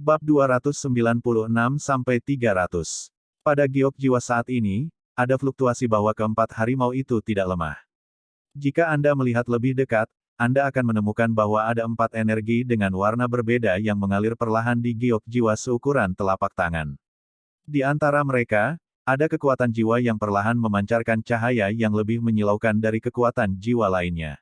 Bab 296-300. Pada giok jiwa saat ini, ada fluktuasi bahwa keempat harimau itu tidak lemah. Jika Anda melihat lebih dekat, Anda akan menemukan bahwa ada 4 energi dengan warna berbeda yang mengalir perlahan di giok jiwa seukuran telapak tangan. Di antara mereka, ada kekuatan jiwa yang perlahan memancarkan cahaya yang lebih menyilaukan dari kekuatan jiwa lainnya.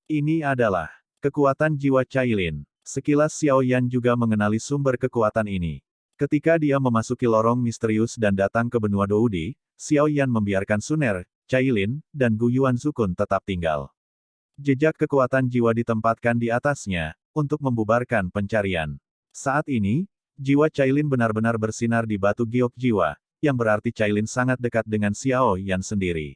Ini adalah kekuatan jiwa Cailin. Sekilas Xiao Yan juga mengenali sumber kekuatan ini. Ketika dia memasuki lorong misterius dan datang ke benua Doudi, Xiao Yan membiarkan Suner, Cailin, dan Gu Yuanzukun tetap tinggal. Jejak kekuatan jiwa ditempatkan di atasnya, untuk membubarkan pencarian. Saat ini, jiwa Cailin benar-benar bersinar di batu giok jiwa, yang berarti Cailin sangat dekat dengan Xiao Yan sendiri.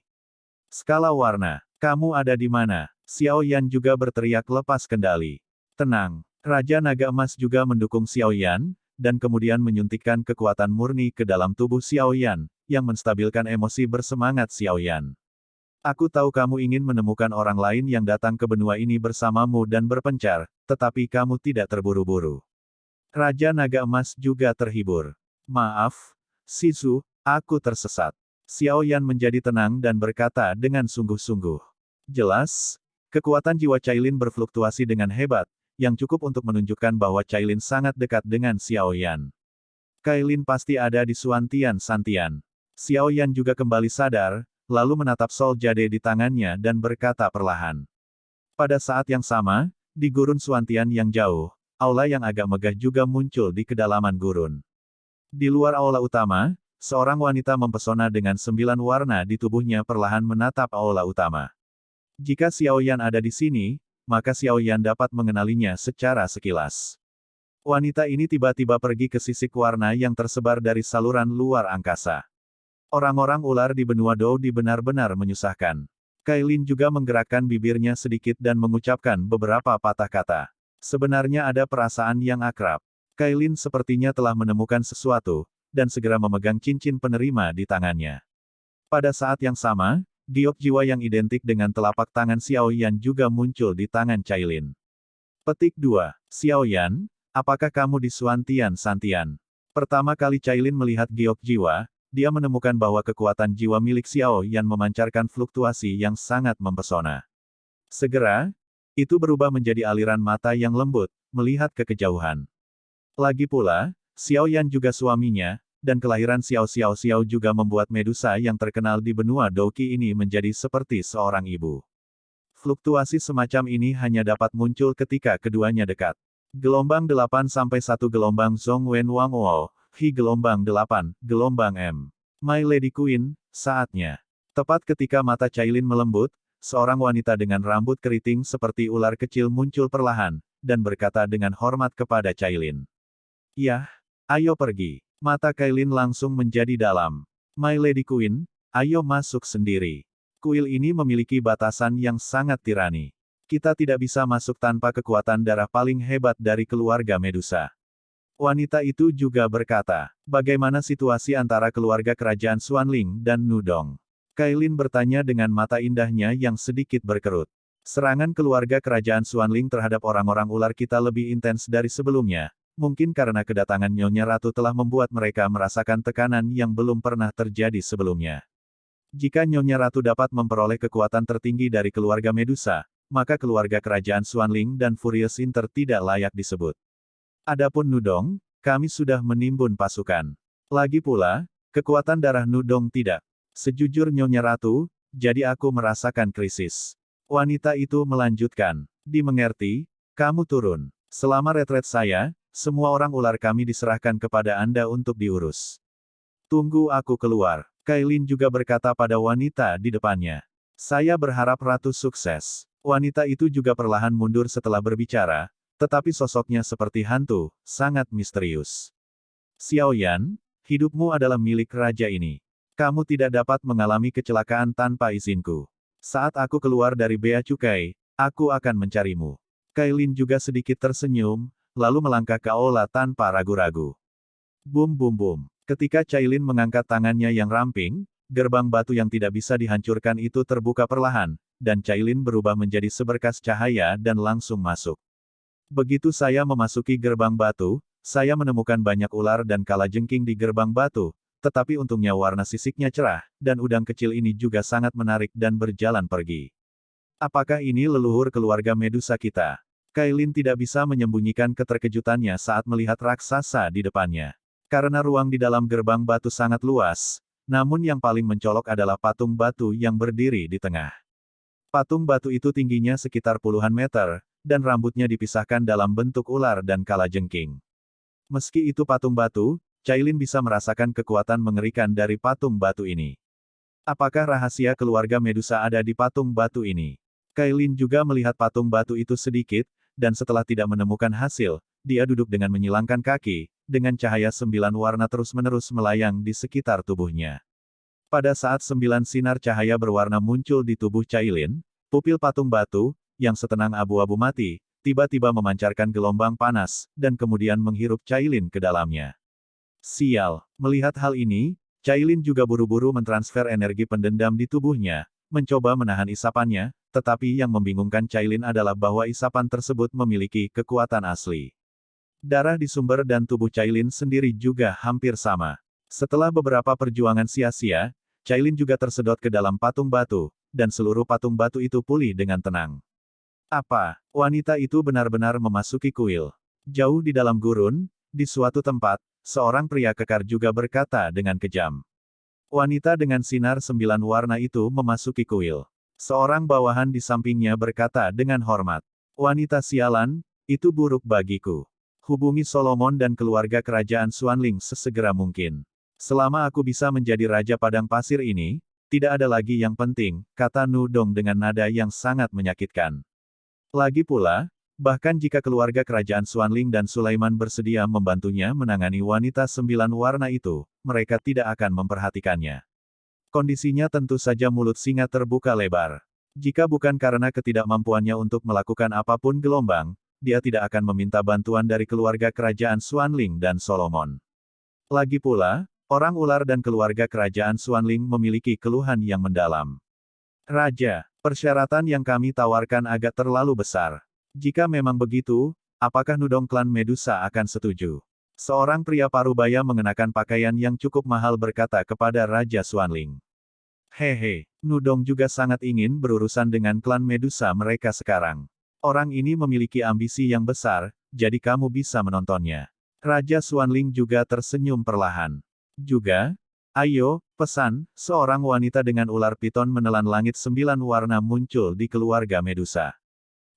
Skala warna, kamu ada di mana? Xiao Yan juga berteriak lepas kendali. Tenang. Raja Naga Emas juga mendukung Xiao Yan, dan kemudian menyuntikkan kekuatan murni ke dalam tubuh Xiao Yan, yang menstabilkan emosi bersemangat Xiao Yan. Aku tahu kamu ingin menemukan orang lain yang datang ke benua ini bersamamu dan berpencar, tetapi kamu tidak terburu-buru. Raja Naga Emas juga terhibur. Maaf, Sisu, aku tersesat. Xiao Yan menjadi tenang dan berkata dengan sungguh-sungguh. Jelas, kekuatan jiwa Cailin berfluktuasi dengan hebat, yang cukup untuk menunjukkan bahwa Cailin sangat dekat dengan Xiao Yan. Cailin pasti ada di Suantian Santian. Xiao Yan juga kembali sadar, lalu menatap Sol Jade di tangannya dan berkata perlahan. Pada saat yang sama, di gurun Suantian yang jauh, aula yang agak megah juga muncul di kedalaman gurun. Di luar aula utama, seorang wanita mempesona dengan 9 warna di tubuhnya perlahan menatap aula utama. Jika Xiao Yan ada di sini, maka Xiao Yan dapat mengenalinya secara sekilas. Wanita ini tiba-tiba pergi ke sisik warna yang tersebar dari saluran luar angkasa. Orang-orang ular di benua Doudi benar-benar menyusahkan. Cailin juga menggerakkan bibirnya sedikit dan mengucapkan beberapa patah kata. Sebenarnya ada perasaan yang akrab. Cailin sepertinya telah menemukan sesuatu, dan segera memegang cincin penerima di tangannya. Pada saat yang sama, giok jiwa yang identik dengan telapak tangan Xiao Yan juga muncul di tangan Cailin. Petik 2. Xiao Yan, apakah kamu di Suantian Santian? Pertama kali Cailin melihat giok jiwa, dia menemukan bahwa kekuatan jiwa milik Xiao Yan memancarkan fluktuasi yang sangat mempesona. Segera, itu berubah menjadi aliran mata yang lembut, melihat ke kejauhan. Lagi pula, Xiao Yan juga suaminya, dan kelahiran Xiao juga membuat Medusa yang terkenal di benua Douqi ini menjadi seperti seorang ibu. Fluktuasi semacam ini hanya dapat muncul ketika keduanya dekat. Gelombang 8 sampai 1 gelombang Zhong Wen Wang Wo, Hi gelombang 8, gelombang M. My Lady Queen, saatnya. Tepat ketika mata Cailin melembut, seorang wanita dengan rambut keriting seperti ular kecil muncul perlahan, dan berkata dengan hormat kepada Cailin. Yah, ayo pergi. Mata Cailin langsung menjadi dalam. My Lady Queen, ayo masuk sendiri. Kuil ini memiliki batasan yang sangat tirani. Kita tidak bisa masuk tanpa kekuatan darah paling hebat dari keluarga Medusa. Wanita itu juga berkata, bagaimana situasi antara keluarga kerajaan Xuanling dan Nudong? Cailin bertanya dengan mata indahnya yang sedikit berkerut. Serangan keluarga kerajaan Xuanling terhadap orang-orang ular kita lebih intens dari sebelumnya. Mungkin karena kedatangan Nyonya Ratu telah membuat mereka merasakan tekanan yang belum pernah terjadi sebelumnya. Jika Nyonya Ratu dapat memperoleh kekuatan tertinggi dari keluarga Medusa, maka keluarga kerajaan Xuanling dan Furious Inter tidak layak disebut. Adapun Nudong, kami sudah menimbun pasukan. Lagi pula, kekuatan darah Nudong tidak. Sejujur Nyonya Ratu, jadi aku merasakan krisis. Wanita itu melanjutkan, dimengerti, kamu turun. Selama retret saya, semua orang ular kami diserahkan kepada Anda untuk diurus. Tunggu aku keluar. Cailin juga berkata pada wanita di depannya. Saya berharap Ratu sukses. Wanita itu juga perlahan mundur setelah berbicara, tetapi sosoknya seperti hantu, sangat misterius. Xiao Yan, hidupmu adalah milik raja ini. Kamu tidak dapat mengalami kecelakaan tanpa izinku. Saat aku keluar dari bea cukai, aku akan mencarimu. Cailin juga sedikit tersenyum, lalu melangkah ke aula tanpa ragu-ragu. Bum bum bum. Ketika Cailin mengangkat tangannya yang ramping, gerbang batu yang tidak bisa dihancurkan itu terbuka perlahan, dan Cailin berubah menjadi seberkas cahaya dan langsung masuk. Begitu saya memasuki gerbang batu, Saya menemukan banyak ular dan kalajengking di gerbang batu, tetapi untungnya warna sisiknya cerah, dan udang kecil ini juga sangat menarik dan berjalan pergi. Apakah ini leluhur keluarga Medusa kita? Kailin tidak bisa menyembunyikan keterkejutannya saat melihat raksasa di depannya. Karena ruang di dalam gerbang batu sangat luas, namun yang paling mencolok adalah patung batu yang berdiri di tengah. Patung batu itu tingginya sekitar puluhan meter, dan rambutnya dipisahkan dalam bentuk ular dan kalajengking. Meski itu patung batu, Cailin bisa merasakan kekuatan mengerikan dari patung batu ini. Apakah rahasia keluarga Medusa ada di patung batu ini? Kailin juga melihat patung batu itu sedikit, dan setelah tidak menemukan hasil, dia duduk dengan menyilangkan kaki, dengan cahaya 9 warna terus-menerus melayang di sekitar tubuhnya. Pada saat 9 sinar cahaya berwarna muncul di tubuh Cailin, pupil patung batu, yang setenang abu-abu mati, tiba-tiba memancarkan gelombang panas, dan kemudian menghirup Cailin ke dalamnya. Sial, melihat hal ini, Cailin juga buru-buru mentransfer energi pendendam di tubuhnya, mencoba menahan isapannya, tetapi yang membingungkan Cailin adalah bahwa isapan tersebut memiliki kekuatan asli. Darah di sumber dan tubuh Cailin sendiri juga hampir sama. Setelah beberapa perjuangan sia-sia, Cailin juga tersedot ke dalam patung batu, dan seluruh patung batu itu pulih dengan tenang. Apa? Wanita itu benar-benar memasuki kuil. Jauh di dalam gurun, di suatu tempat, seorang pria kekar juga berkata dengan kejam. Wanita dengan sinar 9 warna itu memasuki kuil. Seorang bawahan di sampingnya berkata dengan hormat. Wanita sialan, itu buruk bagiku. Hubungi Solomon dan keluarga kerajaan Xuanling sesegera mungkin. Selama aku bisa menjadi raja padang pasir ini, tidak ada lagi yang penting, kata Nudong dengan nada yang sangat menyakitkan. Lagi pula, bahkan jika keluarga kerajaan Xuanling dan Sulaiman bersedia membantunya menangani wanita 9 warna itu, mereka tidak akan memperhatikannya. Kondisinya tentu saja mulut singa terbuka lebar. Jika bukan karena ketidakmampuannya untuk melakukan apapun gelombang, dia tidak akan meminta bantuan dari keluarga kerajaan Xuanling dan Solomon. Lagi pula, orang ular dan keluarga kerajaan Xuanling memiliki keluhan yang mendalam. Raja, persyaratan yang kami tawarkan agak terlalu besar. Jika memang begitu, apakah Nudong klan Medusa akan setuju? Seorang pria parubaya mengenakan pakaian yang cukup mahal berkata kepada Raja Xuanling. Hehe, Nudong juga sangat ingin berurusan dengan klan Medusa mereka sekarang. Orang ini memiliki ambisi yang besar, jadi kamu bisa menontonnya. Raja Xuanling juga tersenyum perlahan. Juga, ayo, pesan, seorang wanita dengan ular piton menelan langit 9 warna muncul di keluarga Medusa.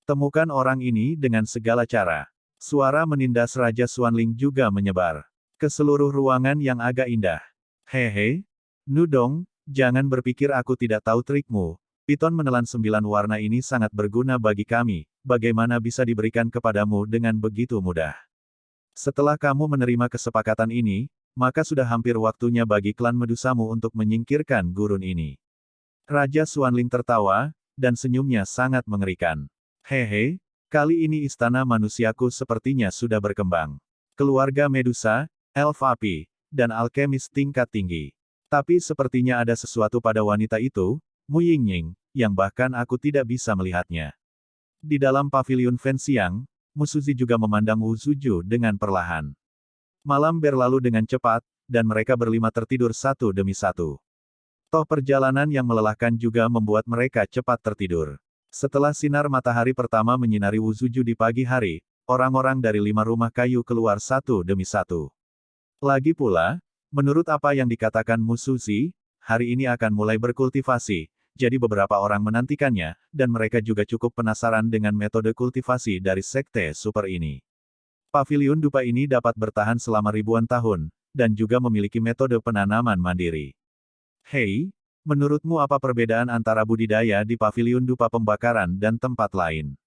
Temukan orang ini dengan segala cara. Suara menindas Raja Xuanling juga menyebar ke seluruh ruangan yang agak indah. Hehe, Nudong, jangan berpikir aku tidak tahu trikmu. Piton menelan 9 warna ini sangat berguna bagi kami, bagaimana bisa diberikan kepadamu dengan begitu mudah. Setelah kamu menerima kesepakatan ini, maka sudah hampir waktunya bagi klan Medusamu untuk menyingkirkan gurun ini. Raja Xuanling tertawa, dan senyumnya sangat mengerikan. Hehe, kali ini istana manusiaku sepertinya sudah berkembang. Keluarga Medusa, elf api, dan alkemis tingkat tinggi. Tapi sepertinya ada sesuatu pada wanita itu, Mu Yingying, yang bahkan aku tidak bisa melihatnya. Di dalam paviliun Fenxiang, Musuzi juga memandang Wu Zuju dengan perlahan. Malam berlalu dengan cepat, dan mereka berlima tertidur satu demi satu. Toh perjalanan yang melelahkan juga membuat mereka cepat tertidur. Setelah sinar matahari pertama menyinari Wu Zuju di pagi hari, orang-orang dari 5 rumah kayu keluar satu demi satu. Lagi pula, menurut apa yang dikatakan Musuzi, hari ini akan mulai berkultivasi, jadi beberapa orang menantikannya, dan mereka juga cukup penasaran dengan metode kultivasi dari sekte super ini. Paviliun dupa ini dapat bertahan selama ribuan tahun, dan juga memiliki metode penanaman mandiri. Hei, menurutmu apa perbedaan antara budidaya di paviliun dupa pembakaran dan tempat lain?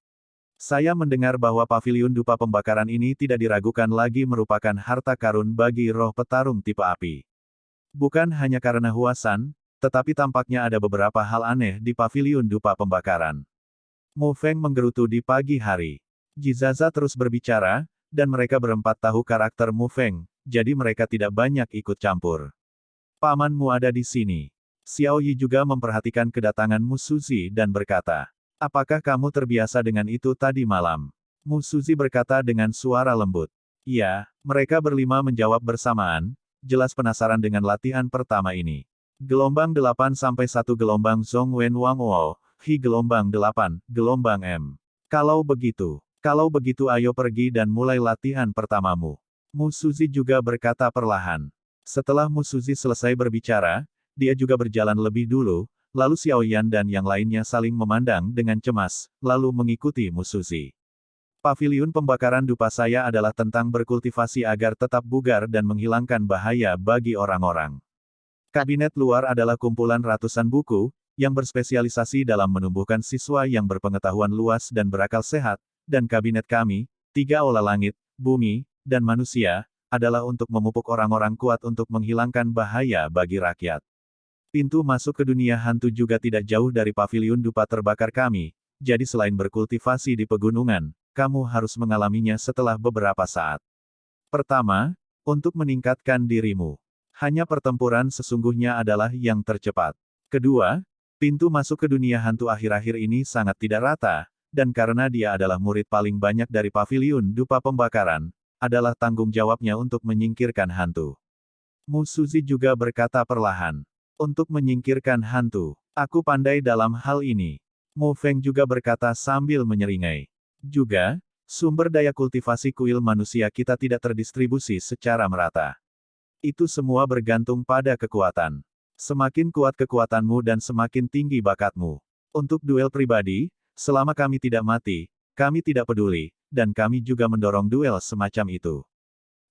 Saya mendengar bahwa paviliun dupa pembakaran ini tidak diragukan lagi merupakan harta karun bagi roh petarung tipe api. Bukan hanya karena Huasan, tetapi tampaknya ada beberapa hal aneh di paviliun dupa pembakaran. Mu Feng menggerutu di pagi hari. Jizaza terus berbicara, dan mereka berempat tahu karakter Mu Feng, jadi mereka tidak banyak ikut campur. Pamanmu ada di sini. Xiao Yi juga memperhatikan kedatangan Musuzi dan berkata, apakah kamu terbiasa dengan itu tadi malam? Musuzi berkata dengan suara lembut. Iya, mereka berlima menjawab bersamaan, jelas penasaran dengan latihan pertama ini. Gelombang 8 sampai 1 gelombang Zhong Wen Wang Wo, Hi gelombang 8, gelombang M. Kalau begitu ayo pergi dan mulai latihan pertamamu. Mu Suzy juga berkata perlahan. Setelah Mu Suzy selesai berbicara, dia juga berjalan lebih dulu, lalu Xiao Yan dan yang lainnya saling memandang dengan cemas, lalu mengikuti Mu Suzy. Paviliun pembakaran dupa saya adalah tentang berkultivasi agar tetap bugar dan menghilangkan bahaya bagi orang-orang. Kabinet luar adalah kumpulan ratusan buku, yang berspesialisasi dalam menumbuhkan siswa yang berpengetahuan luas dan berakal sehat, dan kabinet kami, 3 aula langit, bumi, dan manusia, adalah untuk memupuk orang-orang kuat untuk menghilangkan bahaya bagi rakyat. Pintu masuk ke dunia hantu juga tidak jauh dari paviliun dupa terbakar kami, jadi selain berkultivasi di pegunungan, kamu harus mengalaminya setelah beberapa saat. Pertama, untuk meningkatkan dirimu. Hanya pertempuran sesungguhnya adalah yang tercepat. Kedua, pintu masuk ke dunia hantu akhir-akhir ini sangat tidak rata, dan karena dia adalah murid paling banyak dari paviliun dupa pembakaran, adalah tanggung jawabnya untuk menyingkirkan hantu. Mu Suzy juga berkata perlahan. Untuk menyingkirkan hantu, aku pandai dalam hal ini. Mu Feng juga berkata sambil menyeringai. Juga, sumber daya kultivasi kuil manusia kita tidak terdistribusi secara merata. Itu semua bergantung pada kekuatan. Semakin kuat kekuatanmu dan semakin tinggi bakatmu. Untuk duel pribadi, selama kami tidak mati, kami tidak peduli, dan kami juga mendorong duel semacam itu.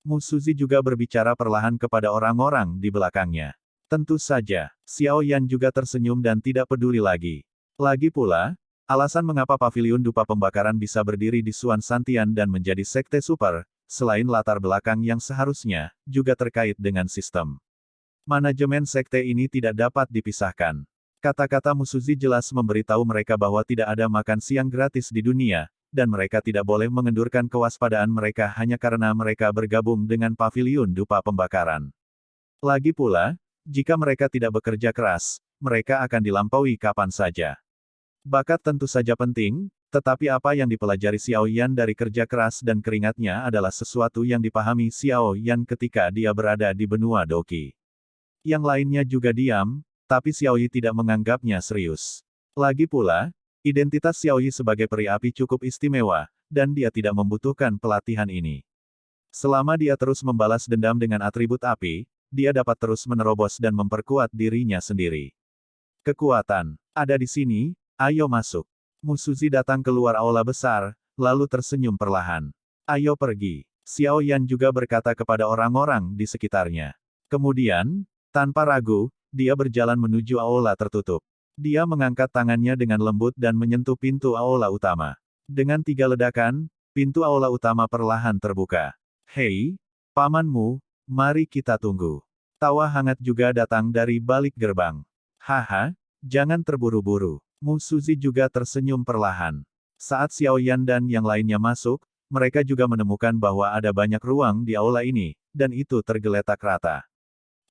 Mu Suzy juga berbicara perlahan kepada orang-orang di belakangnya. Tentu saja, Xiao Yan juga tersenyum dan tidak peduli lagi. Lagi pula, alasan mengapa paviliun dupa pembakaran bisa berdiri di Suan Santian dan menjadi sekte super, selain latar belakang yang seharusnya, juga terkait dengan sistem. Manajemen sekte ini tidak dapat dipisahkan. Kata-kata Mu Suzy jelas memberitahu mereka bahwa tidak ada makan siang gratis di dunia, dan mereka tidak boleh mengendurkan kewaspadaan mereka hanya karena mereka bergabung dengan paviliun dupa pembakaran. Lagi pula, jika mereka tidak bekerja keras, mereka akan dilampaui kapan saja. Bakat tentu saja penting, tetapi apa yang dipelajari Xiao Yan dari kerja keras dan keringatnya adalah sesuatu yang dipahami Xiao Yan ketika dia berada di benua Doqi. Yang lainnya juga diam, tapi Xiao Yi tidak menganggapnya serius. Lagi pula, identitas Xiao Yi sebagai peri api cukup istimewa, dan dia tidak membutuhkan pelatihan ini. Selama dia terus membalas dendam dengan atribut api, dia dapat terus menerobos dan memperkuat dirinya sendiri. Kekuatan ada di sini, ayo masuk. Mu Suzy datang keluar aula besar, lalu tersenyum perlahan. Ayo pergi. Xiao Yan juga berkata kepada orang-orang di sekitarnya. Kemudian, tanpa ragu, dia berjalan menuju aula tertutup. Dia mengangkat tangannya dengan lembut dan menyentuh pintu aula utama. Dengan 3 ledakan, pintu aula utama perlahan terbuka. Hei, pamanmu, mari kita tunggu. Tawa hangat juga datang dari balik gerbang. Haha, jangan terburu-buru. Mu Suzy juga tersenyum perlahan. Saat Xiao Yan dan yang lainnya masuk, mereka juga menemukan bahwa ada banyak ruang di aula ini, dan itu tergeletak rata.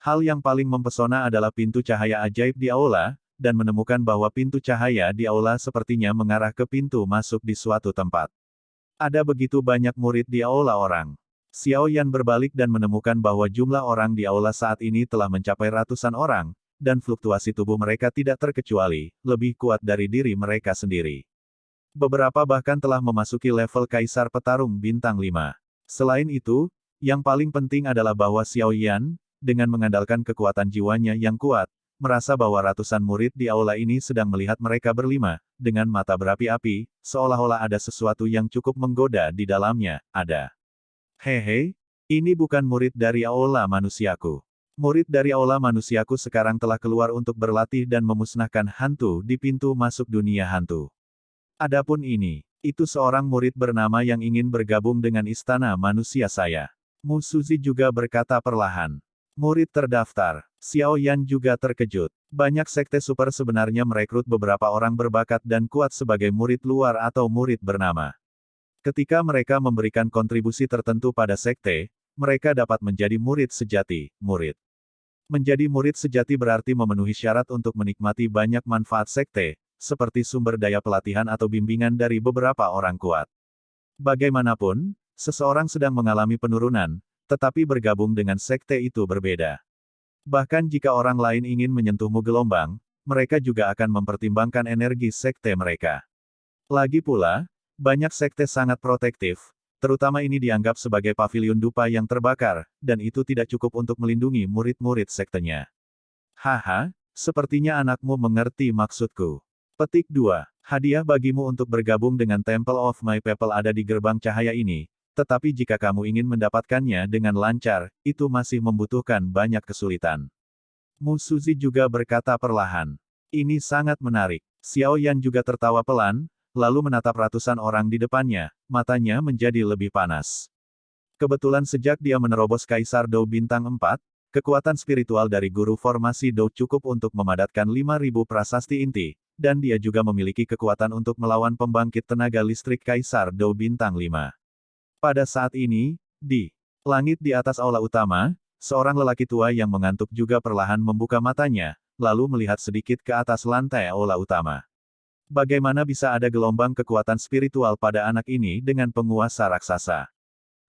Hal yang paling mempesona adalah pintu cahaya ajaib di aula, dan menemukan bahwa pintu cahaya di aula sepertinya mengarah ke pintu masuk di suatu tempat. Ada begitu banyak murid di aula orang. Xiao Yan berbalik dan menemukan bahwa jumlah orang di aula saat ini telah mencapai ratusan orang, dan fluktuasi tubuh mereka tidak terkecuali, lebih kuat dari diri mereka sendiri. Beberapa bahkan telah memasuki level Kaisar Petarung Bintang 5. Selain itu, yang paling penting adalah bahwa Xiao Yan, dengan mengandalkan kekuatan jiwanya yang kuat, merasa bahwa ratusan murid di aula ini sedang melihat mereka berlima, dengan mata berapi-api, seolah-olah ada sesuatu yang cukup menggoda di dalamnya, ada. Hehe, ini bukan murid dari aula manusiaku. Murid dari aula manusiaku sekarang telah keluar untuk berlatih dan memusnahkan hantu di pintu masuk dunia hantu. Adapun ini, itu seorang murid bernama yang ingin bergabung dengan istana manusia saya. Mu Suzy juga berkata perlahan. Murid terdaftar. Xiao Yan juga terkejut. Banyak sekte super sebenarnya merekrut beberapa orang berbakat dan kuat sebagai murid luar atau murid bernama. Ketika mereka memberikan kontribusi tertentu pada sekte, mereka dapat menjadi murid sejati, murid. Menjadi murid sejati berarti memenuhi syarat untuk menikmati banyak manfaat sekte, seperti sumber daya pelatihan atau bimbingan dari beberapa orang kuat. Bagaimanapun, Seseorang sedang mengalami penurunan, tetapi bergabung dengan sekte itu berbeda. Bahkan jika orang lain ingin menyentuhmu gelombang, mereka juga akan mempertimbangkan energi sekte mereka. Lagi pula, banyak sekte sangat protektif, terutama ini dianggap sebagai paviliun dupa yang terbakar, dan itu tidak cukup untuk melindungi murid-murid sektenya. Haha, sepertinya anakmu mengerti maksudku. Petik 2. Hadiah bagimu untuk bergabung dengan Temple of My People ada di gerbang cahaya ini, tetapi jika kamu ingin mendapatkannya dengan lancar, itu masih membutuhkan banyak kesulitan. Mu Suzy juga berkata perlahan. Ini sangat menarik. Xiao Yan juga tertawa pelan, lalu menatap ratusan orang di depannya, matanya menjadi lebih panas. Kebetulan sejak dia menerobos Kaisar Dou Bintang 4, kekuatan spiritual dari guru formasi Dou cukup untuk memadatkan 5.000 prasasti inti, dan dia juga memiliki kekuatan untuk melawan pembangkit tenaga listrik Kaisar Dou Bintang 5. Pada saat ini, di langit di atas aula utama, seorang lelaki tua yang mengantuk juga perlahan membuka matanya, lalu melihat sedikit ke atas lantai aula utama. Bagaimana bisa ada gelombang kekuatan spiritual pada anak ini dengan penguasa raksasa?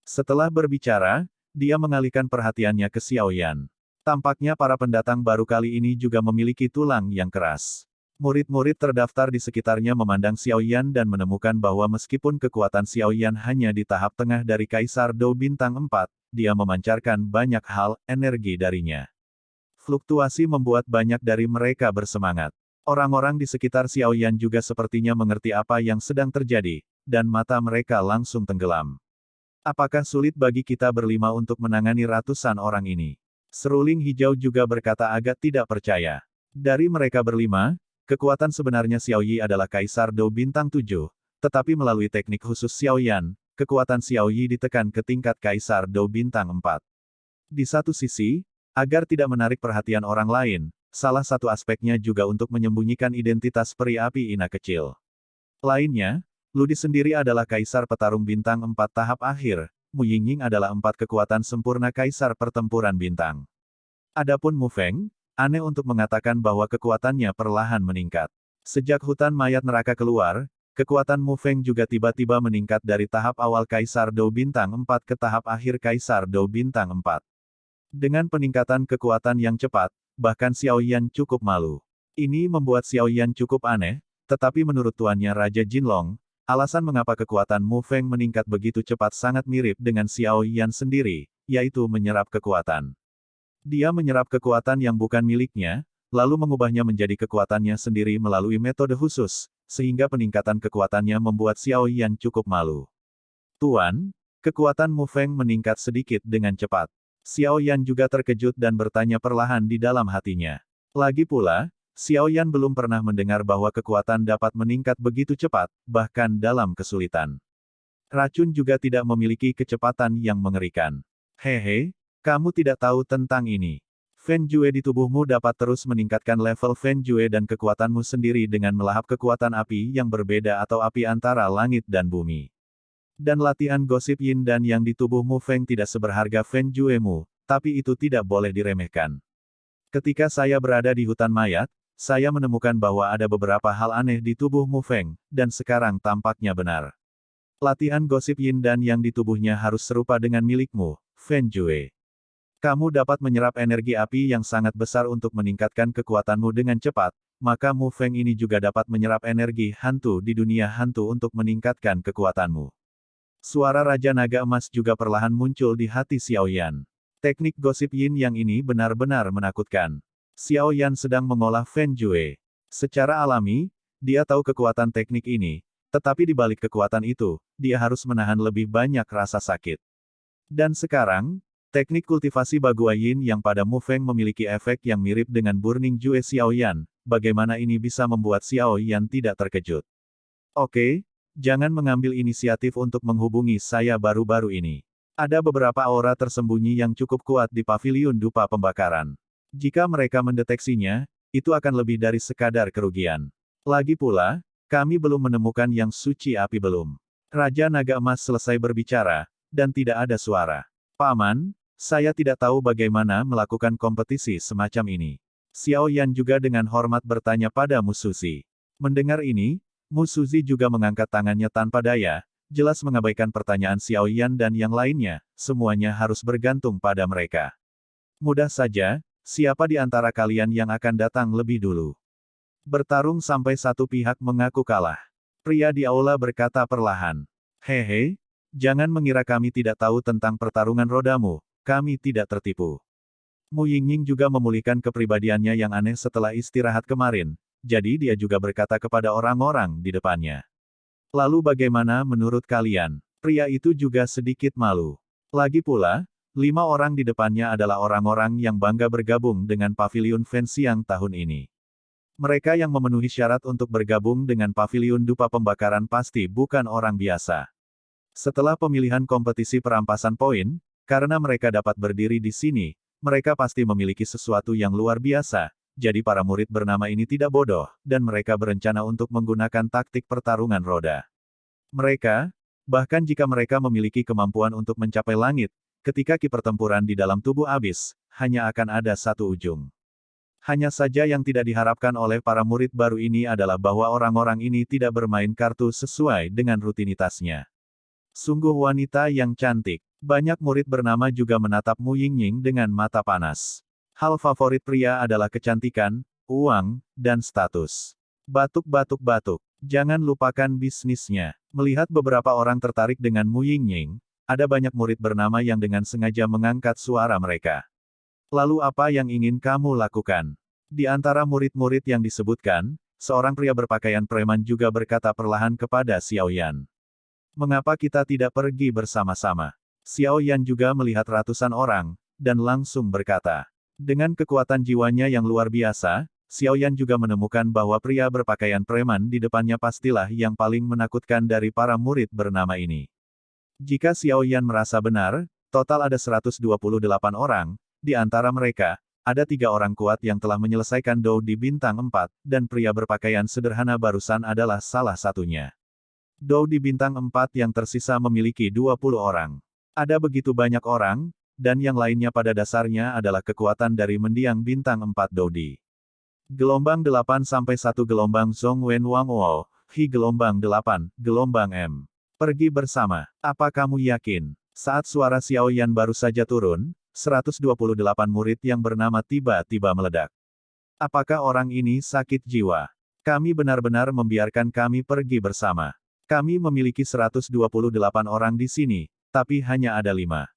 Setelah berbicara, dia mengalihkan perhatiannya ke Xiao Yan. Tampaknya para pendatang baru kali ini juga memiliki tulang yang keras. Murid-murid terdaftar di sekitarnya memandang Xiao Yan dan menemukan bahwa meskipun kekuatan Xiao Yan hanya di tahap tengah dari Kaisar Dou Bintang 4, dia memancarkan banyak hal, energi darinya. Fluktuasi membuat banyak dari mereka bersemangat. Orang-orang di sekitar Xiao Yan juga sepertinya mengerti apa yang sedang terjadi, dan mata mereka langsung tenggelam. Apakah sulit bagi kita berlima untuk menangani ratusan orang ini? Seruling hijau juga berkata agak tidak percaya. Dari mereka berlima, kekuatan sebenarnya Xiao Yi adalah Kaisar Dou Bintang 7, tetapi melalui teknik khusus Xiao Yan, kekuatan Xiao Yi ditekan ke tingkat Kaisar Dou Bintang 4. Di satu sisi, agar tidak menarik perhatian orang lain, salah satu aspeknya juga untuk menyembunyikan identitas peri api Ina kecil. Lainnya, Ludi sendiri adalah Kaisar Petarung Bintang 4 tahap akhir, Mu Yingying adalah 4 kekuatan sempurna Kaisar Pertempuran Bintang. Adapun Mu Feng, aneh untuk mengatakan bahwa kekuatannya perlahan meningkat. Sejak hutan mayat neraka keluar, kekuatan Mu Feng juga tiba-tiba meningkat dari tahap awal Kaisar Dou Bintang 4 ke tahap akhir Kaisar Dou Bintang 4. Dengan peningkatan kekuatan yang cepat, bahkan Xiao Yan cukup malu. Ini membuat Xiao Yan cukup aneh, tetapi menurut tuannya Raja Jinlong, alasan mengapa kekuatan Mu Feng meningkat begitu cepat sangat mirip dengan Xiao Yan sendiri, yaitu menyerap kekuatan. Dia menyerap kekuatan yang bukan miliknya, lalu mengubahnya menjadi kekuatannya sendiri melalui metode khusus, sehingga peningkatan kekuatannya membuat Xiao Yan cukup malu. Tuan, kekuatan Mu Feng meningkat sedikit dengan cepat. Xiao Yan juga terkejut dan bertanya perlahan di dalam hatinya. Lagi pula, Xiao Yan belum pernah mendengar bahwa kekuatan dapat meningkat begitu cepat, bahkan dalam kesulitan. Racun juga tidak memiliki kecepatan yang mengerikan. Hehe. Kamu tidak tahu tentang ini. Fen Jue di tubuhmu dapat terus meningkatkan level Fen Jue dan kekuatanmu sendiri dengan melahap kekuatan api yang berbeda atau api antara langit dan bumi. Dan latihan gosip yin dan yang di tubuhmu Feng tidak seberharga Fen Jue-mu, tapi itu tidak boleh diremehkan. Ketika saya berada di hutan mayat, saya menemukan bahwa ada beberapa hal aneh di tubuhmu Feng, dan sekarang tampaknya benar. Latihan gosip yin dan yang di tubuhnya harus serupa dengan milikmu, Fen Jue. Kamu dapat menyerap energi api yang sangat besar untuk meningkatkan kekuatanmu dengan cepat, maka Mu Feng ini juga dapat menyerap energi hantu di dunia hantu untuk meningkatkan kekuatanmu. Suara Raja Naga Emas juga perlahan muncul di hati Xiao Yan. Teknik gosip yin yang ini benar-benar menakutkan. Xiao Yan sedang mengolah Fen Jue. Secara alami, dia tahu kekuatan teknik ini, tetapi di balik kekuatan itu, dia harus menahan lebih banyak rasa sakit. Dan sekarang, teknik kultivasi Bagua Yin yang pada Mu Feng memiliki efek yang mirip dengan Burning Jue Xiao Yan, bagaimana ini bisa membuat Xiao Yan tidak terkejut? Oke, jangan mengambil inisiatif untuk menghubungi saya baru-baru ini. Ada beberapa aura tersembunyi yang cukup kuat di paviliun dupa pembakaran. Jika mereka mendeteksinya, itu akan lebih dari sekadar kerugian. Lagi pula, kami belum menemukan yang suci api belum. Raja Naga Emas selesai berbicara, dan tidak ada suara. Paman, saya tidak tahu bagaimana melakukan kompetisi semacam ini. Xiao Yan juga dengan hormat bertanya pada Mu Suzy. Mendengar ini, Mu Suzy juga mengangkat tangannya tanpa daya, jelas mengabaikan pertanyaan Xiao Yan dan yang lainnya, semuanya harus bergantung pada mereka. Mudah saja, siapa di antara kalian yang akan datang lebih dulu? Bertarung sampai satu pihak mengaku kalah. Pria di aula berkata perlahan. Hehe, jangan mengira kami tidak tahu tentang pertarungan rodamu, kami tidak tertipu. Mu Yingying juga memulihkan kepribadiannya yang aneh setelah istirahat kemarin, jadi dia juga berkata kepada orang-orang di depannya. Lalu bagaimana menurut kalian? Pria itu juga sedikit malu. Lagi pula, 5 orang di depannya adalah orang-orang yang bangga bergabung dengan Paviliun Fenxiang tahun ini. Mereka yang memenuhi syarat untuk bergabung dengan Paviliun Dupa Pembakaran pasti bukan orang biasa. Setelah pemilihan kompetisi perampasan poin, karena mereka dapat berdiri di sini, mereka pasti memiliki sesuatu yang luar biasa, jadi para murid bernama ini tidak bodoh, dan mereka berencana untuk menggunakan taktik pertarungan roda. Mereka, bahkan jika mereka memiliki kemampuan untuk mencapai langit, ketika ki pertempuran di dalam tubuh abis, hanya akan ada satu ujung. Hanya saja yang tidak diharapkan oleh para murid baru ini adalah bahwa orang-orang ini tidak bermain kartu sesuai dengan rutinitasnya. Sungguh wanita yang cantik. Banyak murid bernama juga menatap Mu Yingying dengan mata panas. Hal favorit pria adalah kecantikan, uang, dan status. Batuk-batuk-batuk. Jangan lupakan bisnisnya. Melihat beberapa orang tertarik dengan Mu Yingying, ada banyak murid bernama yang dengan sengaja mengangkat suara mereka. Lalu apa yang ingin kamu lakukan? Di antara murid-murid yang disebutkan, seorang pria berpakaian preman juga berkata perlahan kepada Xiao Yan. Mengapa kita tidak pergi bersama-sama? Xiao Yan juga melihat ratusan orang, dan langsung berkata. Dengan kekuatan jiwanya yang luar biasa, Xiao Yan juga menemukan bahwa pria berpakaian preman di depannya pastilah yang paling menakutkan dari para murid bernama ini. Jika Xiao Yan merasa benar, total ada 128 orang, di antara mereka, ada 3 orang kuat yang telah menyelesaikan Dou di bintang 4, dan pria berpakaian sederhana barusan adalah salah satunya. Dou di bintang 4 yang tersisa memiliki 20 orang. Ada begitu banyak orang, dan yang lainnya pada dasarnya adalah kekuatan dari mendiang bintang 4 Dodi. Gelombang 8 sampai 1 gelombang Zhong Wen Wang Wo, Hi gelombang 8, gelombang M. Pergi bersama. Apa kamu yakin? Saat suara Xiao Yan baru saja turun, 128 murid yang bernama tiba-tiba meledak. Apakah orang ini sakit jiwa? Kami benar-benar membiarkan kami pergi bersama. Kami memiliki 128 orang di sini, tapi hanya ada 5.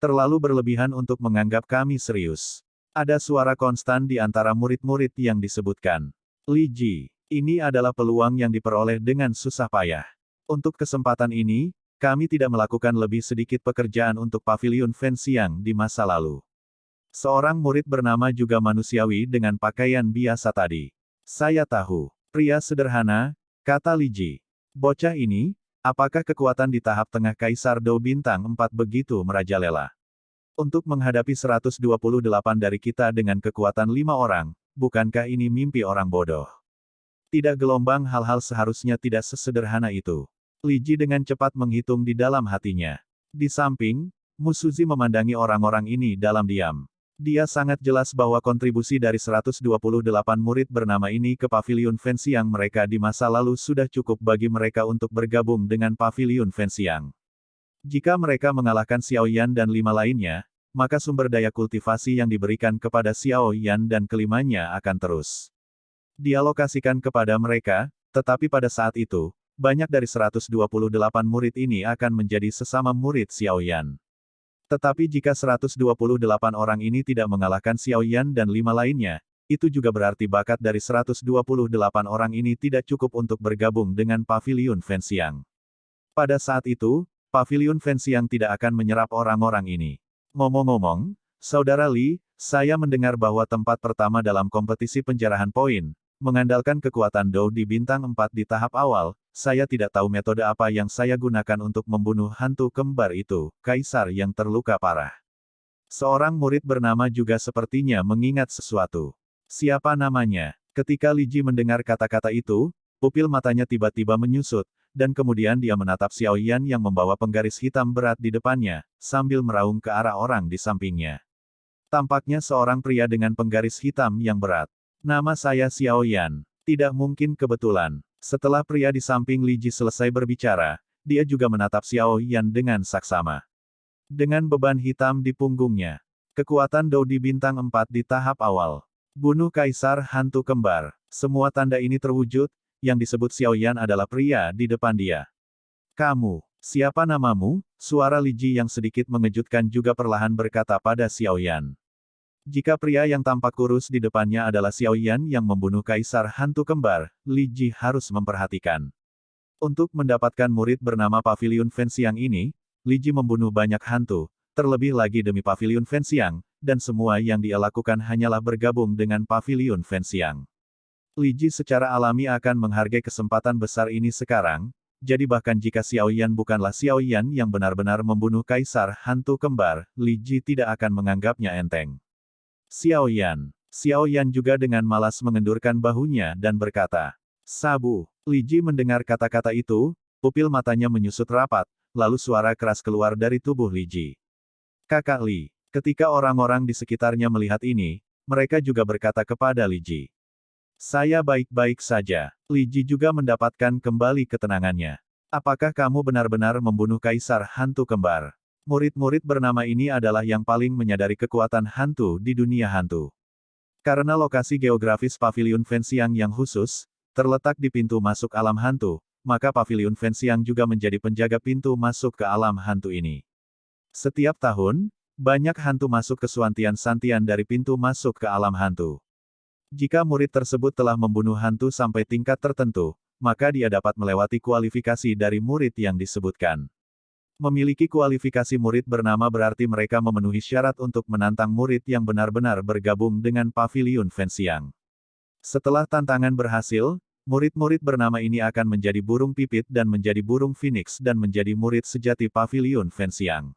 Terlalu berlebihan untuk menganggap kami serius. Ada suara konstan di antara murid-murid yang disebutkan. Li Ji, ini adalah peluang yang diperoleh dengan susah payah. Untuk kesempatan ini, kami tidak melakukan lebih sedikit pekerjaan untuk Paviliun Fenxiang di masa lalu. Seorang murid bernama juga manusiawi dengan pakaian biasa tadi. Saya tahu. Pria sederhana, kata Li Ji. Bocah ini, apakah kekuatan di tahap tengah Kaisar Dou bintang 4 begitu merajalela? Untuk menghadapi 128 dari kita dengan kekuatan 5 orang, bukankah ini mimpi orang bodoh? Tidak gelombang hal-hal seharusnya tidak sesederhana itu. Li Ji dengan cepat menghitung di dalam hatinya. Di samping, Mu Suzi memandangi orang-orang ini dalam diam. Dia sangat jelas bahwa kontribusi dari 128 murid bernama ini ke Paviliun Fenxiang mereka di masa lalu sudah cukup bagi mereka untuk bergabung dengan Paviliun Fenxiang. Jika mereka mengalahkan Xiao Yan dan 5 lainnya, maka sumber daya kultivasi yang diberikan kepada Xiao Yan dan kelimanya akan terus dialokasikan kepada mereka, tetapi pada saat itu, banyak dari 128 murid ini akan menjadi sesama murid Xiao Yan. Tetapi jika 128 orang ini tidak mengalahkan Xiao Yan dan 5 lainnya, itu juga berarti bakat dari 128 orang ini tidak cukup untuk bergabung dengan Paviliun Fenxiang. Pada saat itu, Paviliun Fenxiang tidak akan menyerap orang-orang ini. Ngomong-ngomong, Saudara Li, saya mendengar bahwa tempat pertama dalam kompetisi penjarahan poin, mengandalkan kekuatan Dou di bintang 4 di tahap awal, saya tidak tahu metode apa yang saya gunakan untuk membunuh hantu kembar itu, Kaisar yang terluka parah. Seorang murid bernama juga sepertinya mengingat sesuatu. Siapa namanya? Ketika Li Ji mendengar kata-kata itu, pupil matanya tiba-tiba menyusut, dan kemudian dia menatap Xiao Yan yang membawa penggaris hitam berat di depannya, sambil meraung ke arah orang di sampingnya. Tampaknya seorang pria dengan penggaris hitam yang berat. Nama saya Xiao Yan. Tidak mungkin kebetulan. Setelah pria di samping Li Ji selesai berbicara, dia juga menatap Xiao Yan dengan saksama. Dengan beban hitam di punggungnya. Kekuatan Dou di bintang 4 di tahap awal. Bunuh Kaisar Hantu Kembar. Semua tanda ini terwujud, yang disebut Xiao Yan adalah pria di depan dia. Kamu, siapa namamu? Suara Li Ji yang sedikit mengejutkan juga perlahan berkata pada Xiao Yan. Jika pria yang tampak kurus di depannya adalah Xiao Yan yang membunuh Kaisar Hantu Kembar, Li Ji harus memperhatikan. Untuk mendapatkan murid bernama Pavilion Fenxiang ini, Li Ji membunuh banyak hantu, terlebih lagi demi Pavilion Fenxiang, dan semua yang dia lakukan hanyalah bergabung dengan Pavilion Fenxiang. Li Ji secara alami akan menghargai kesempatan besar ini sekarang, jadi bahkan jika Xiao Yan bukanlah Xiao Yan yang benar-benar membunuh Kaisar Hantu Kembar, Li Ji tidak akan menganggapnya enteng. Xiao Yan juga dengan malas mengendurkan bahunya dan berkata, "Sabu." Li Ji mendengar kata-kata itu, pupil matanya menyusut rapat, lalu suara keras keluar dari tubuh Li Ji. "Kakak Li." Ketika orang-orang di sekitarnya melihat ini, mereka juga berkata kepada Li Ji. "Saya baik-baik saja." Li Ji juga mendapatkan kembali ketenangannya. "Apakah kamu benar-benar membunuh Kaisar Hantu Kembar?" Murid-murid bernama ini adalah yang paling menyadari kekuatan hantu di dunia hantu. Karena lokasi geografis Pavilion Fenxiang yang khusus, terletak di pintu masuk alam hantu, maka Pavilion Fenxiang juga menjadi penjaga pintu masuk ke alam hantu ini. Setiap tahun, banyak hantu masuk ke Suantian-Santian dari pintu masuk ke alam hantu. Jika murid tersebut telah membunuh hantu sampai tingkat tertentu, maka dia dapat melewati kualifikasi dari murid yang disebutkan. Memiliki kualifikasi murid bernama berarti mereka memenuhi syarat untuk menantang murid yang benar-benar bergabung dengan Pavilion Fenxiang. Setelah tantangan berhasil, murid-murid bernama ini akan menjadi burung pipit dan menjadi burung phoenix dan menjadi murid sejati Pavilion Fenxiang.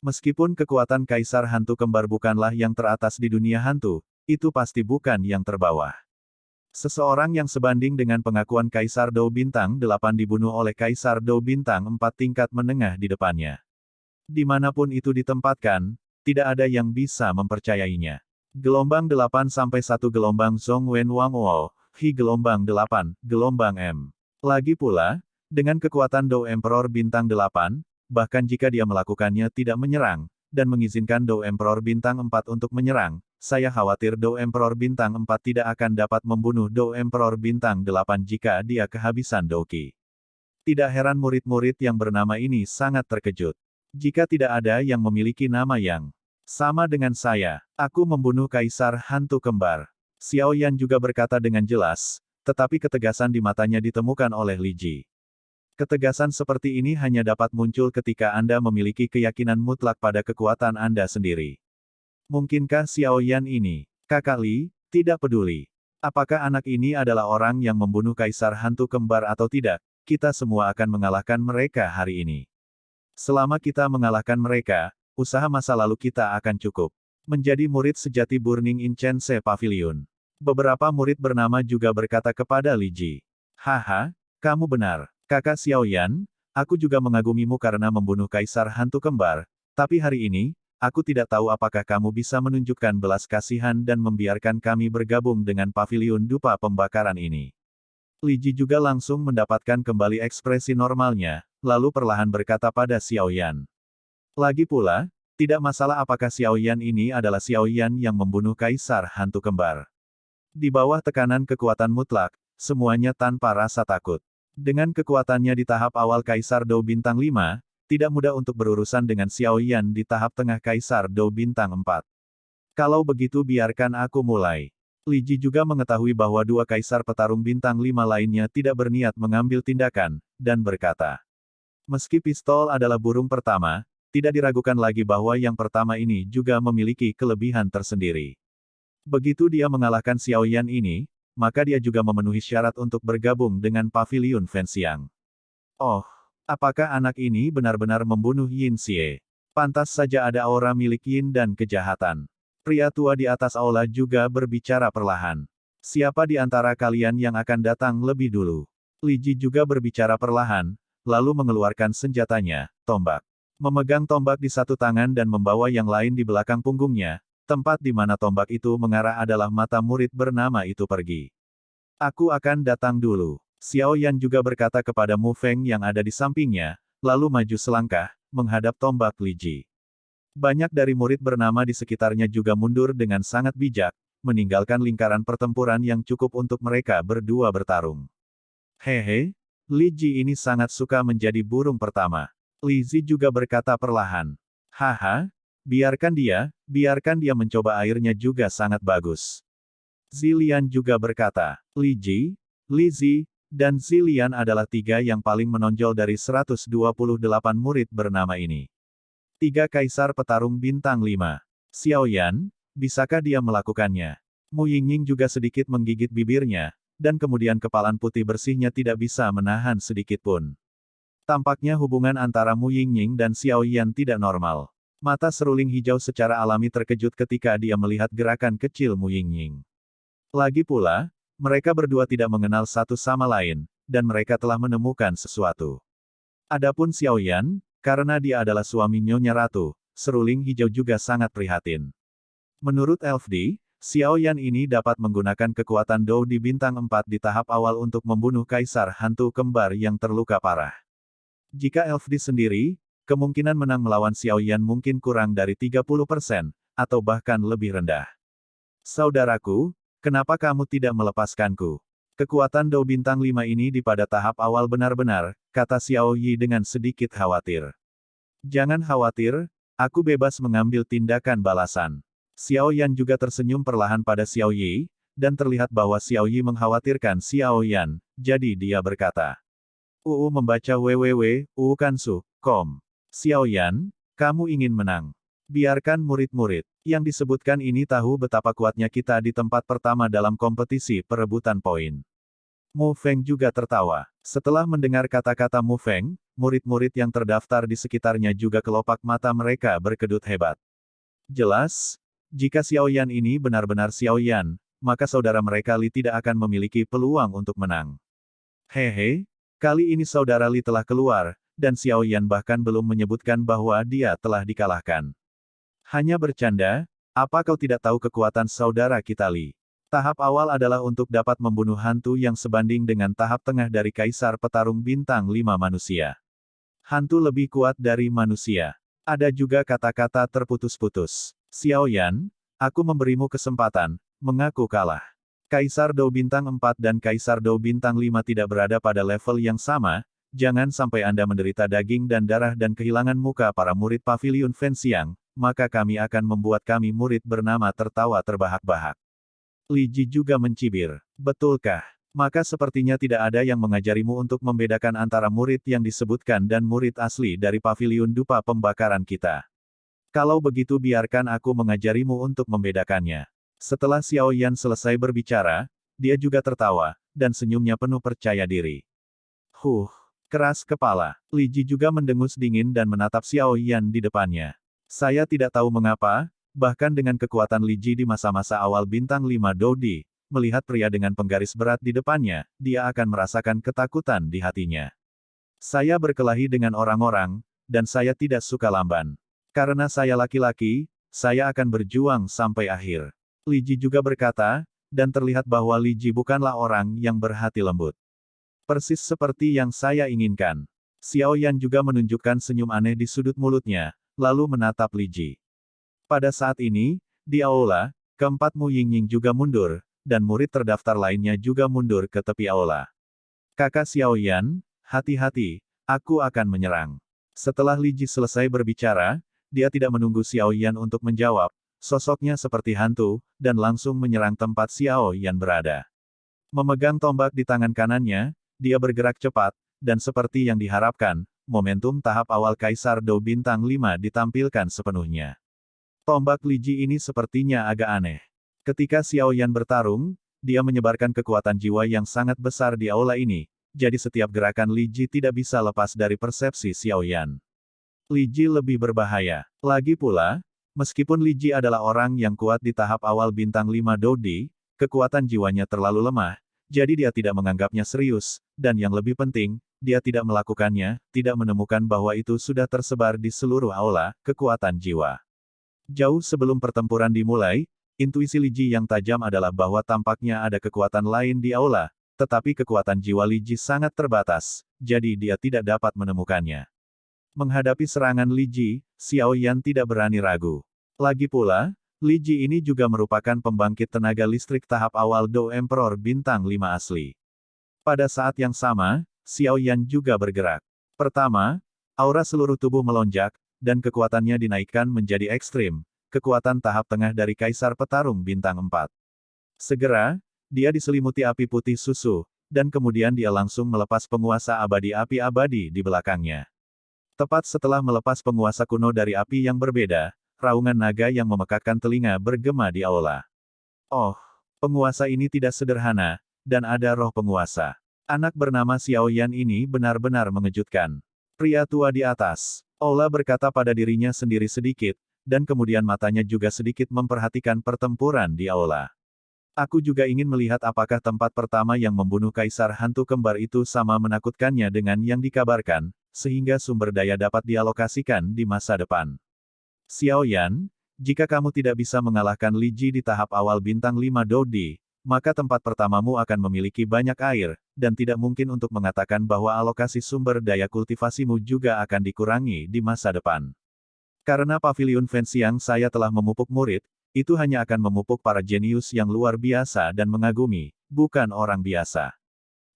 Meskipun kekuatan Kaisar Hantu Kembar bukanlah yang teratas di dunia hantu, itu pasti bukan yang terbawah. Seseorang yang sebanding dengan pengakuan Kaisar Dou Bintang 8 dibunuh oleh Kaisar Dou Bintang 4 tingkat menengah di depannya. Dimanapun itu ditempatkan, tidak ada yang bisa mempercayainya. Gelombang 8 sampai 1 gelombang Zhong Wen Wang Wo, Hi gelombang 8, gelombang M. Lagi pula, dengan kekuatan Dou Emperor Bintang 8, bahkan jika dia melakukannya tidak menyerang, dan mengizinkan Dou Emperor Bintang 4 untuk menyerang, saya khawatir Dou Emperor Bintang 4 tidak akan dapat membunuh Dou Emperor Bintang 8 jika dia kehabisan Douki. Tidak heran murid-murid yang bernama ini sangat terkejut. Jika tidak ada yang memiliki nama yang sama dengan saya, aku membunuh Kaisar Hantu Kembar. Xiao Yan juga berkata dengan jelas, tetapi ketegasan di matanya ditemukan oleh Li Ji. Ketegasan seperti ini hanya dapat muncul ketika Anda memiliki keyakinan mutlak pada kekuatan Anda sendiri. Mungkinkah Xiao Yan ini, Kakak Li, tidak peduli apakah anak ini adalah orang yang membunuh Kaisar Hantu Kembar atau tidak, kita semua akan mengalahkan mereka hari ini. Selama kita mengalahkan mereka, usaha masa lalu kita akan cukup. Menjadi murid sejati Burning Incense Pavilion. Beberapa murid bernama juga berkata kepada Li Ji. "Haha, kamu benar. Kakak Xiao Yan, aku juga mengagumimu karena membunuh Kaisar Hantu Kembar, tapi hari ini, aku tidak tahu apakah kamu bisa menunjukkan belas kasihan dan membiarkan kami bergabung dengan Pavilion Dupa Pembakaran ini." Li Ji juga langsung mendapatkan kembali ekspresi normalnya, lalu perlahan berkata pada Xiao Yan. Lagi pula, tidak masalah apakah Xiao Yan ini adalah Xiao Yan yang membunuh Kaisar Hantu Kembar. Di bawah tekanan kekuatan mutlak, semuanya tanpa rasa takut. Dengan kekuatannya di tahap awal Kaisar Dou Bintang 5, tidak mudah untuk berurusan dengan Xiao Yan di tahap tengah Kaisar Dou Bintang 4. Kalau begitu biarkan aku mulai. Li Ji juga mengetahui bahwa dua Kaisar Petarung Bintang 5 lainnya tidak berniat mengambil tindakan, dan berkata. Meski pistol adalah burung pertama, tidak diragukan lagi bahwa yang pertama ini juga memiliki kelebihan tersendiri. Begitu dia mengalahkan Xiao Yan ini, maka dia juga memenuhi syarat untuk bergabung dengan Pavilion Fenxiang. Oh, apakah anak ini benar-benar membunuh Yin Xie? Pantas saja ada aura milik Yin dan kejahatan. Pria tua di atas aula juga berbicara perlahan. Siapa di antara kalian yang akan datang lebih dulu? Li Ji juga berbicara perlahan, lalu mengeluarkan senjatanya, tombak. Memegang tombak di satu tangan dan membawa yang lain di belakang punggungnya, tempat di mana tombak itu mengarah adalah mata murid bernama itu pergi. Aku akan datang dulu. Xiao Yan juga berkata kepada Mu Feng yang ada di sampingnya, lalu maju selangkah, menghadap tombak Li Ji. Banyak dari murid bernama di sekitarnya juga mundur dengan sangat bijak, meninggalkan lingkaran pertempuran yang cukup untuk mereka berdua bertarung. Hehe, Li Ji ini sangat suka menjadi burung pertama. Li Ji juga berkata perlahan. Haha, biarkan dia mencoba, airnya juga sangat bagus. Zilian juga berkata, Li Ji, Li Zi, dan Zilian adalah tiga yang paling menonjol dari 128 murid bernama ini. Tiga kaisar petarung bintang 5. Xiao Yan, bisakah dia melakukannya? Mu Yingying juga sedikit menggigit bibirnya, dan kemudian kepalan putih bersihnya tidak bisa menahan sedikit pun. Tampaknya hubungan antara Mu Yingying dan Xiao Yan tidak normal. Mata seruling hijau secara alami terkejut ketika dia melihat gerakan kecil Mu Yingying. Lagi pula, mereka berdua tidak mengenal satu sama lain, dan mereka telah menemukan sesuatu. Adapun Xiao Yan, karena dia adalah suami Nyonya Ratu, seruling hijau juga sangat prihatin. Menurut LFD, Xiao Yan ini dapat menggunakan kekuatan Dou di bintang 4 di tahap awal untuk membunuh kaisar hantu kembar yang terluka parah. Jika LFD sendiri, kemungkinan menang melawan Xiao Yan mungkin kurang dari 30%, atau bahkan lebih rendah. Saudaraku, kenapa kamu tidak melepaskanku? Kekuatan Dou bintang 5 ini di pada tahap awal benar-benar, kata Xiao Yi dengan sedikit khawatir. Jangan khawatir, aku bebas mengambil tindakan balasan. Xiao Yan juga tersenyum perlahan pada Xiao Yi, dan terlihat bahwa Xiao Yi mengkhawatirkan Xiao Yan, jadi dia berkata. Membaca www.uukansu.com. Xiao Yan, kamu ingin menang. Biarkan murid-murid yang disebutkan ini tahu betapa kuatnya kita di tempat pertama dalam kompetisi perebutan poin. Mu Feng juga tertawa. Setelah mendengar kata-kata Mu Feng, murid-murid yang terdaftar di sekitarnya juga kelopak mata mereka berkedut hebat. Jelas, jika Xiao Yan ini benar-benar Xiao Yan, maka saudara mereka Li tidak akan memiliki peluang untuk menang. Hehe, kali ini saudara Li telah keluar, dan Xiao Yan bahkan belum menyebutkan bahwa dia telah dikalahkan. Hanya bercanda, apa kau tidak tahu kekuatan saudara kita Li? Tahap awal adalah untuk dapat membunuh hantu yang sebanding dengan tahap tengah dari kaisar petarung bintang 5 manusia. Hantu lebih kuat dari manusia. Ada juga kata-kata terputus-putus. Xiao Yan, aku memberimu kesempatan, mengaku kalah. Kaisar Dou bintang 4 dan Kaisar Dou bintang 5 tidak berada pada level yang sama, jangan sampai Anda menderita daging dan darah dan kehilangan muka para murid Paviliun Fenxiang, maka kami akan membuat kami murid bernama tertawa terbahak-bahak. Li Ji juga mencibir. Betulkah? Maka sepertinya tidak ada yang mengajarimu untuk membedakan antara murid yang disebutkan dan murid asli dari Paviliun Dupa Pembakaran kita. Kalau begitu biarkan aku mengajarimu untuk membedakannya. Setelah Xiao Yan selesai berbicara, dia juga tertawa, dan senyumnya penuh percaya diri. Keras kepala. Li Ji juga mendengus dingin dan menatap Xiao Yan di depannya. Saya tidak tahu mengapa, bahkan dengan kekuatan Li Ji di masa-masa awal bintang 5 Dodi, melihat pria dengan penggaris berat di depannya, dia akan merasakan ketakutan di hatinya. Saya berkelahi dengan orang-orang, dan saya tidak suka lamban. Karena saya laki-laki, saya akan berjuang sampai akhir. Li Ji juga berkata, dan terlihat bahwa Li Ji bukanlah orang yang berhati lembut. Persis seperti yang saya inginkan. Xiao Yan juga menunjukkan senyum aneh di sudut mulutnya, lalu menatap Li Ji. Pada saat ini, di aula, keempat Mu Yingying juga mundur, dan murid terdaftar lainnya juga mundur ke tepi aula. Kakak Xiao Yan, hati-hati, aku akan menyerang. Setelah Li Ji selesai berbicara, dia tidak menunggu Xiao Yan untuk menjawab, sosoknya seperti hantu, dan langsung menyerang tempat Xiao Yan berada. Memegang tombak di tangan kanannya, dia bergerak cepat, dan seperti yang diharapkan, momentum tahap awal Kaisar Dou bintang 5 ditampilkan sepenuhnya. Tombak Li Ji ini sepertinya agak aneh. Ketika Xiao Yan bertarung, dia menyebarkan kekuatan jiwa yang sangat besar di aula ini, jadi setiap gerakan Li Ji tidak bisa lepas dari persepsi Xiao Yan. Li Ji lebih berbahaya. Lagi pula, meskipun Li Ji adalah orang yang kuat di tahap awal bintang 5 Dodi, kekuatan jiwanya terlalu lemah, jadi dia tidak menganggapnya serius, dan yang lebih penting, dia tidak melakukannya, tidak menemukan bahwa itu sudah tersebar di seluruh aula, kekuatan jiwa. Jauh sebelum pertempuran dimulai, intuisi Li Ji yang tajam adalah bahwa tampaknya ada kekuatan lain di aula, tetapi kekuatan jiwa Li Ji sangat terbatas, jadi dia tidak dapat menemukannya. Menghadapi serangan Li Ji, Xiao Yan tidak berani ragu. Lagi pula, Li Ji ini juga merupakan pembangkit tenaga listrik tahap awal Do Emperor Bintang 5 asli. Pada saat yang sama, Xiao Yan juga bergerak. Pertama, aura seluruh tubuh melonjak, dan kekuatannya dinaikkan menjadi ekstrim, kekuatan tahap tengah dari Kaisar Petarung Bintang 4. Segera, dia diselimuti api putih susu, dan kemudian dia langsung melepas penguasa abadi api abadi di belakangnya. Tepat setelah melepas penguasa kuno dari api yang berbeda, raungan naga yang memekakkan telinga bergema di aula. Oh, penguasa ini tidak sederhana, dan ada roh penguasa. Anak bernama Xiao Yan ini benar-benar mengejutkan. Pria tua di atas. Aula berkata pada dirinya sendiri sedikit, dan kemudian matanya juga sedikit memperhatikan pertempuran di aula. Aku juga ingin melihat apakah tempat pertama yang membunuh Kaisar Hantu Kembar itu sama menakutkannya dengan yang dikabarkan, sehingga sumber daya dapat dialokasikan di masa depan. Xiao Yan, jika kamu tidak bisa mengalahkan Li Ji di tahap awal bintang 5 Dodi, maka tempat pertamamu akan memiliki banyak air, dan tidak mungkin untuk mengatakan bahwa alokasi sumber daya kultivasimu juga akan dikurangi di masa depan. Karena pavilion Fenxiang saya telah memupuk murid, itu hanya akan memupuk para jenius yang luar biasa dan mengagumi, bukan orang biasa.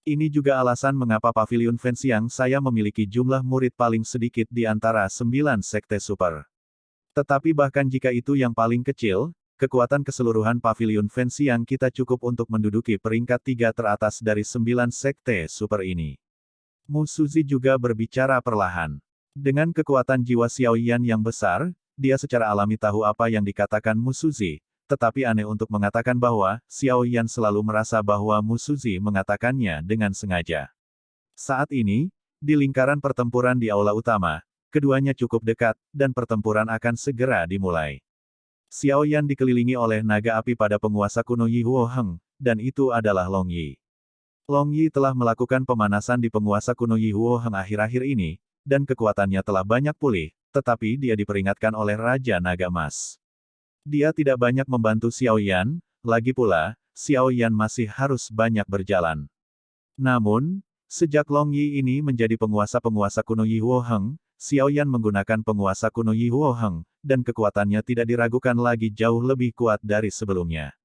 Ini juga alasan mengapa pavilion Fenxiang saya memiliki jumlah murid paling sedikit di antara 9 sekte super. Tetapi bahkan jika itu yang paling kecil, kekuatan keseluruhan pavilion Fenxiang kita cukup untuk menduduki peringkat 3 teratas dari 9 sekte super ini. Mu Suzi juga berbicara perlahan. Dengan kekuatan jiwa Xiao Yan yang besar, dia secara alami tahu apa yang dikatakan Mu Suzi, tetapi aneh untuk mengatakan bahwa, Xiao Yan selalu merasa bahwa Mu Suzi mengatakannya dengan sengaja. Saat ini, di lingkaran pertempuran di aula utama, keduanya cukup dekat, dan pertempuran akan segera dimulai. Xiao Yan dikelilingi oleh naga api pada penguasa kuno Yi Huo Heng, dan itu adalah Long Yi. Long Yi telah melakukan pemanasan di penguasa kuno Yi Huo Heng akhir-akhir ini, dan kekuatannya telah banyak pulih, tetapi dia diperingatkan oleh Raja Naga Emas. Dia tidak banyak membantu Xiao Yan, lagi pula, Xiao Yan masih harus banyak berjalan. Namun, sejak Long Yi ini menjadi penguasa-penguasa kuno Yi Huo Heng, Xiao Yan menggunakan penguasa kuno Yi Huo Heng, dan kekuatannya tidak diragukan lagi jauh lebih kuat dari sebelumnya.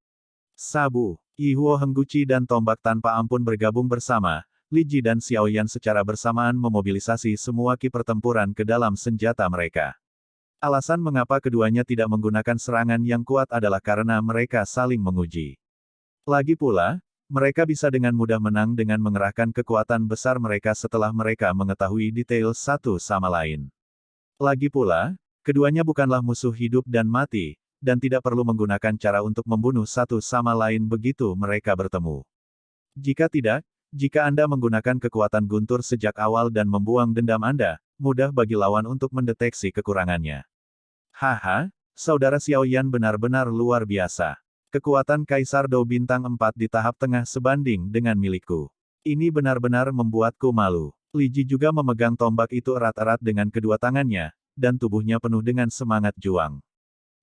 Sabu, Yi Huo Heng Guci dan tombak tanpa ampun bergabung bersama, Li Ji dan Xiao Yan secara bersamaan memobilisasi semua ki pertempuran ke dalam senjata mereka. Alasan mengapa keduanya tidak menggunakan serangan yang kuat adalah karena mereka saling menguji. Lagi pula, mereka bisa dengan mudah menang dengan mengerahkan kekuatan besar mereka setelah mereka mengetahui detail satu sama lain. Lagi pula, keduanya bukanlah musuh hidup dan mati, dan tidak perlu menggunakan cara untuk membunuh satu sama lain begitu mereka bertemu. Jika tidak, jika Anda menggunakan kekuatan guntur sejak awal dan membuang dendam Anda, mudah bagi lawan untuk mendeteksi kekurangannya. Haha, saudara Xiao Yan benar-benar luar biasa. Kekuatan Kaisar Do Bintang 4 di tahap tengah sebanding dengan milikku. Ini benar-benar membuatku malu. Li Ji juga memegang tombak itu erat-erat dengan kedua tangannya, dan tubuhnya penuh dengan semangat juang.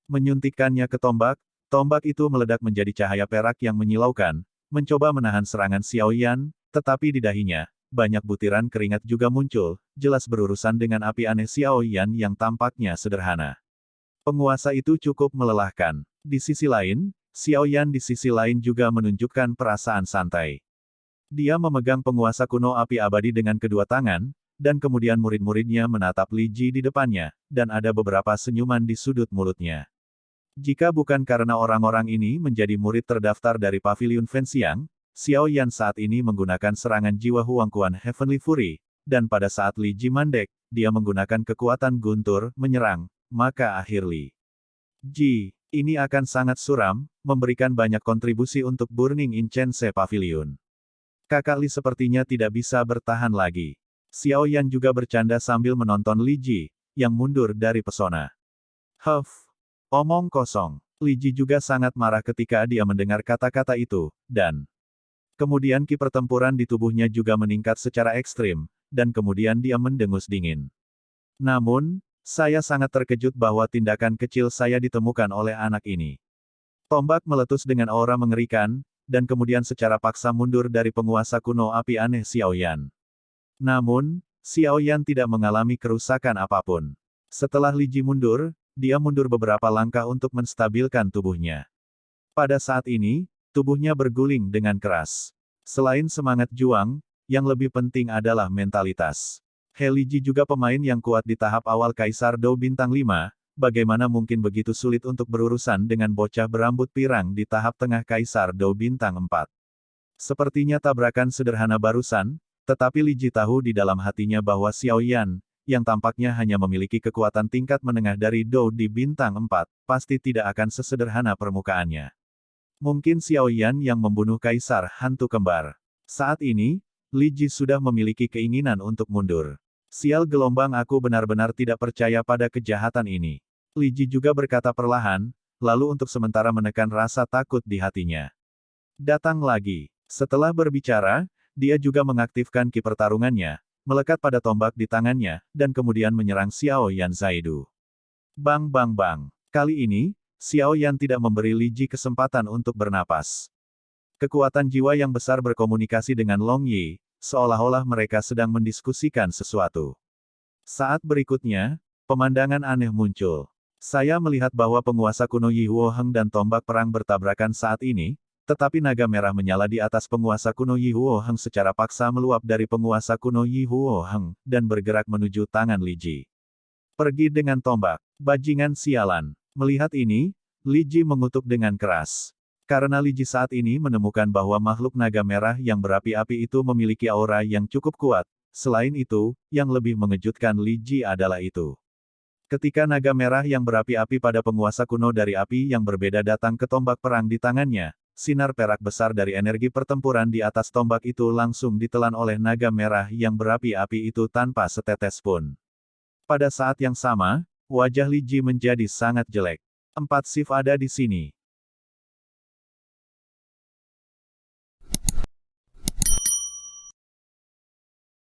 Menyuntikkannya ke tombak, tombak itu meledak menjadi cahaya perak yang menyilaukan, mencoba menahan serangan Xiao Yan, tetapi di dahinya, banyak butiran keringat juga muncul, jelas berurusan dengan api aneh Xiao Yan yang tampaknya sederhana. Penguasa itu cukup melelahkan. Di sisi lain, Xiao Yan di sisi lain juga menunjukkan perasaan santai. Dia memegang penguasa kuno api abadi dengan kedua tangan, dan kemudian murid-muridnya menatap Li Ji di depannya, dan ada beberapa senyuman di sudut mulutnya. Jika bukan karena orang-orang ini menjadi murid terdaftar dari Pavilion Fenxiang, Xiao Yan saat ini menggunakan serangan jiwa Huangquan Heavenly Fury, dan pada saat Li Ji mandek, dia menggunakan kekuatan guntur, menyerang, maka akhir Li Ji ini akan sangat suram, memberikan banyak kontribusi untuk Burning Incense Pavilion. Kakak Li sepertinya tidak bisa bertahan lagi. Xiao Yan juga bercanda sambil menonton Li Ji, yang mundur dari pesona. Omong kosong. Li Ji juga sangat marah ketika dia mendengar kata-kata itu, dan kemudian ki pertempuran di tubuhnya juga meningkat secara ekstrim, dan kemudian dia mendengus dingin. Namun, saya sangat terkejut bahwa tindakan kecil saya ditemukan oleh anak ini. Tombak meletus dengan aura mengerikan, dan kemudian secara paksa mundur dari penguasa kuno api aneh Xiaoyan. Namun, Xiaoyan tidak mengalami kerusakan apapun. Setelah Li Ji mundur, dia mundur beberapa langkah untuk menstabilkan tubuhnya. Pada saat ini, tubuhnya berguling dengan keras. Selain semangat juang, yang lebih penting adalah mentalitas. He Li Ji juga pemain yang kuat di tahap awal Kaisar Dou Bintang 5, bagaimana mungkin begitu sulit untuk berurusan dengan bocah berambut pirang di tahap tengah Kaisar Dou Bintang 4. Sepertinya tabrakan sederhana barusan, tetapi Li Ji tahu di dalam hatinya bahwa Xiaoyan, yang tampaknya hanya memiliki kekuatan tingkat menengah dari Dou di Bintang 4, pasti tidak akan sesederhana permukaannya. Mungkin Xiaoyan yang membunuh Kaisar Hantu Kembar. Saat ini, Li Ji sudah memiliki keinginan untuk mundur. Sial gelombang, aku benar-benar tidak percaya pada kejahatan ini. Li Ji juga berkata perlahan, lalu untuk sementara menekan rasa takut di hatinya. Datang lagi. Setelah berbicara, dia juga mengaktifkan ki pertarungannya, melekat pada tombak di tangannya, dan kemudian menyerang Xiaoyan Zaidu. Bang bang bang. Kali ini, Xiaoyan tidak memberi Li Ji kesempatan untuk bernapas. Kekuatan jiwa yang besar berkomunikasi dengan Long Yi, seolah-olah mereka sedang mendiskusikan sesuatu. Saat berikutnya, pemandangan aneh muncul. Saya melihat bahwa penguasa kuno Yi Huo Heng dan tombak perang bertabrakan saat ini, tetapi naga merah menyala di atas penguasa kuno Yi Huo Heng secara paksa meluap dari penguasa kuno Yi Huo Heng, dan bergerak menuju tangan Li Ji. Pergi dengan tombak, bajingan sialan. Melihat ini, Li Ji mengutuk dengan keras. Karena Li Ji saat ini menemukan bahwa makhluk naga merah yang berapi-api itu memiliki aura yang cukup kuat. Selain itu, yang lebih mengejutkan Li Ji adalah itu. Ketika naga merah yang berapi-api pada penguasa kuno dari api yang berbeda datang ke tombak perang di tangannya, sinar perak besar dari energi pertempuran di atas tombak itu langsung ditelan oleh naga merah yang berapi-api itu tanpa setetes pun. Pada saat yang sama, wajah Li Ji menjadi sangat jelek. 4 shift ada di sini.